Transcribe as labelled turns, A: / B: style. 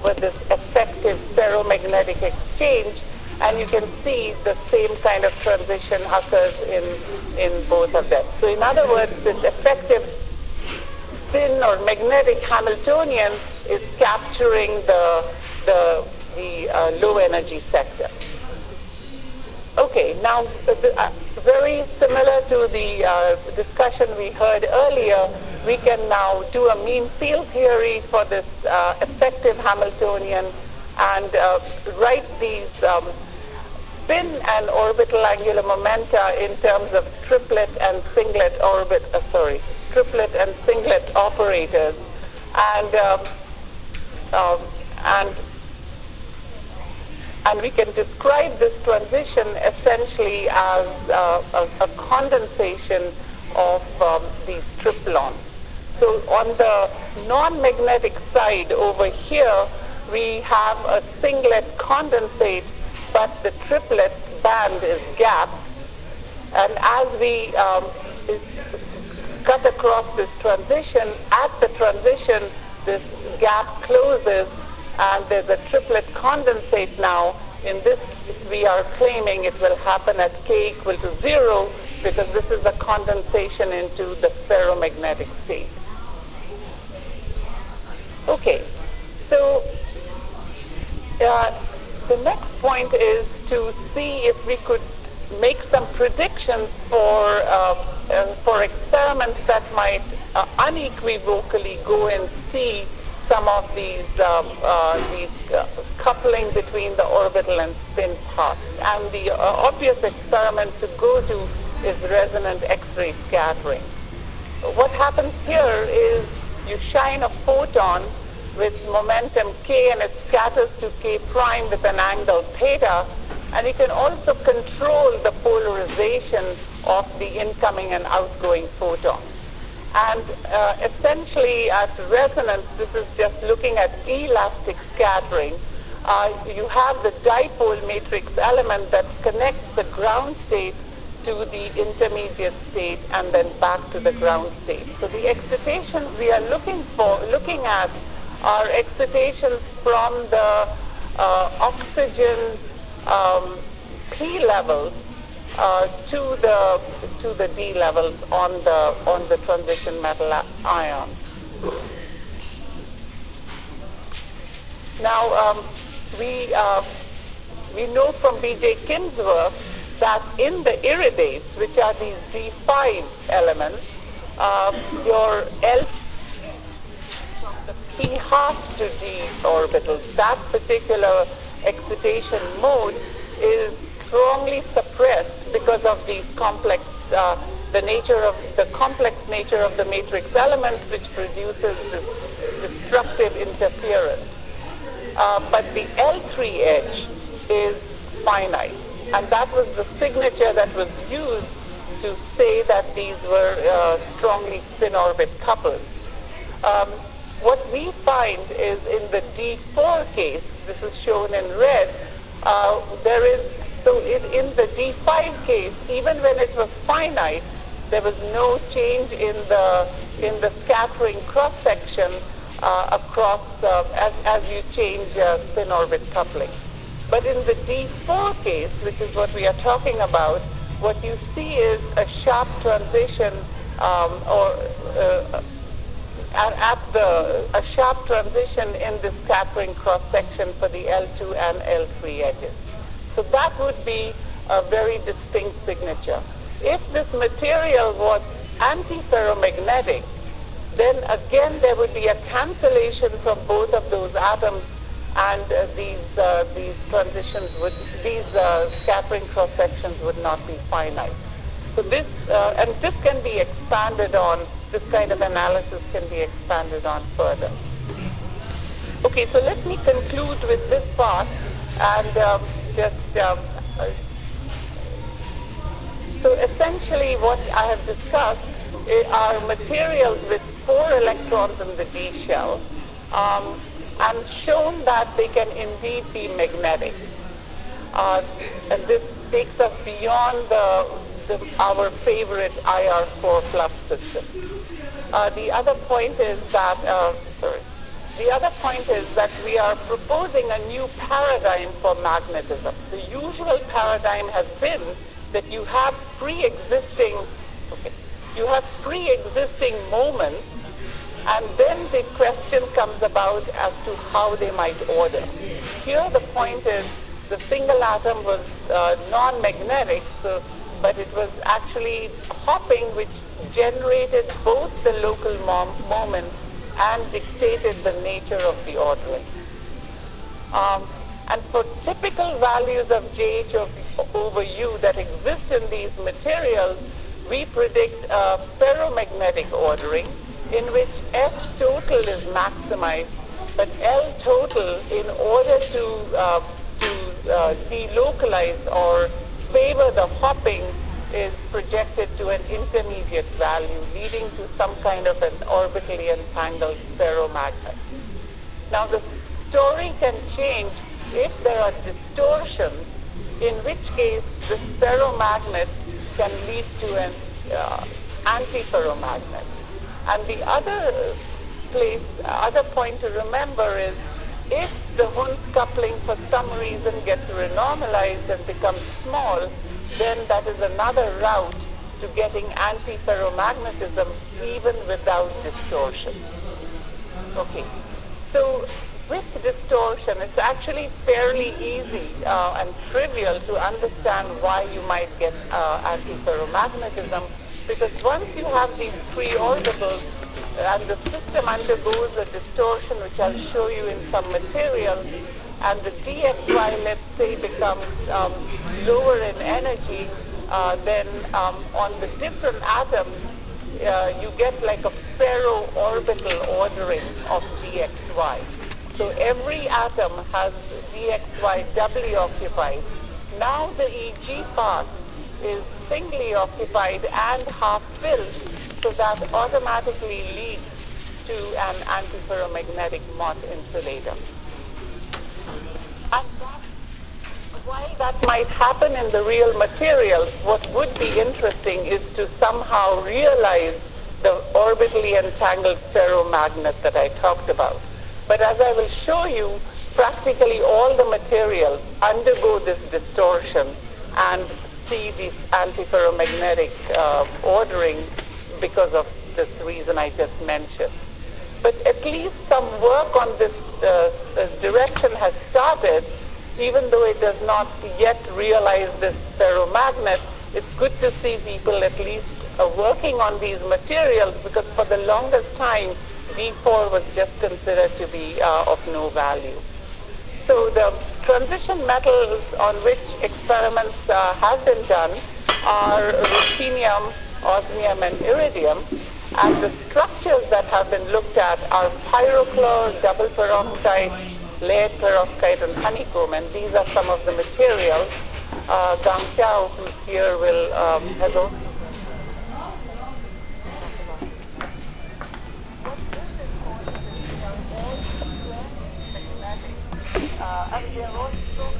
A: with this effective ferromagnetic exchange, and you can see the same kind of transition occurs in both of them. So in other words, this effective spin or magnetic Hamiltonian is capturing the low energy sector. Okay, now very similar to the discussion we heard earlier, we can now do a mean field theory for this effective Hamiltonian and write these spin and orbital angular momenta in terms of triplet and singlet operators, and we can describe this transition essentially as a condensation of these triplons. So on the non-magnetic side over here, we have a singlet condensate, but the triplet band is gapped. And as we cut across this transition, at the transition, this gap closes, and there's a triplet condensate now. In this, we are claiming it will happen at k equal to 0, because this is a condensation into the ferromagnetic state. Okay, so the next point is to see if we could make some predictions for experiments that might unequivocally go and see some of these coupling between the orbital and spin paths. And the obvious experiment to go to is resonant X-ray scattering. What happens here is you shine a photon with momentum k, and it scatters to k prime with an angle theta, and you can also control the polarization of the incoming and outgoing photon. And essentially, at resonance, this is just looking at elastic scattering. You have the dipole matrix element that connects the ground state to the intermediate state and then back to the ground state. So the excitations we are looking at are excitations from the oxygen P levels to the D levels on the transition metal ion. Now we know from B.J. Kim's work that in the iridates, which are these D5 elements, your L from the P half to D orbitals, that particular excitation mode is strongly suppressed because of these complex, the complex nature of the matrix elements, which produces this destructive interference. But the L3 edge is finite, and that was the signature that was used to say that these were strongly spin-orbit coupled. What we find is in the D4 case, this is shown in red, in the D5 case, even when it was finite, there was no change in the scattering cross-section across as you change spin-orbit coupling. But in the D4 case, which is what we are talking about, what you see is a sharp transition a sharp transition in the scattering cross-section for the L2 and L3 edges. So that would be a very distinct signature. If this material was antiferromagnetic, then again there would be a cancellation from both of those atoms, and these scattering cross-sections would not be finite. So this can be expanded on. This kind of analysis can be expanded on further. Okay, so let me conclude with this part and so essentially what I have discussed are materials with 4 electrons in the D shell, and shown that they can indeed be magnetic. And this takes us beyond our favorite IR4 fluff system. The other point is that, The other point is that we are proposing a new paradigm for magnetism. The usual paradigm has been that you have pre-existing moments, and then the question comes about as to how they might order. Here the point is the single atom was non-magnetic, but it was actually hopping which generated both the local moments and dictated the nature of the ordering. And for typical values of JH over U that exist in these materials, we predict a ferromagnetic ordering in which F total is maximized, but L total, in order to delocalize or favor the hopping, is projected to an intermediate value, leading to some kind of an orbitally entangled ferromagnet. Now, the story can change if there are distortions, in which case the ferromagnet can lead to an antiferromagnet. And the other point to remember is, if the Hund's coupling for some reason gets renormalized and becomes small, then that is another route to getting antiferromagnetism even without distortion. Okay, so with distortion, it's actually fairly easy and trivial to understand why you might get antiferromagnetism, because once you have these three orbitals and the system undergoes a distortion, which I'll show you in some materials, and the dxy, let's say, becomes lower in energy, then on the different atoms, you get like a ferro-orbital ordering of dxy. So every atom has dxy doubly occupied. Now the EG part is singly occupied and half filled, so that automatically leads to an antiferromagnetic Mott insulator. And while that might happen in the real materials, what would be interesting is to somehow realize the orbitally entangled ferromagnet that I talked about. But as I will show you, practically all the materials undergo this distortion and see this antiferromagnetic ordering because of this reason I just mentioned. But at least some work on this direction has started, even though it does not yet realize this ferromagnet. It's good to see people at least working on these materials, because for the longest time, D4 was just considered to be of no value. So the transition metals on which experiments have been done are ruthenium, osmium, and iridium. And the structures that have been looked at are pyrochlore, double peroxide, layered peroxide, and honeycomb. And these are some of the materials. Gang Xiao, who's here, has also. And they're also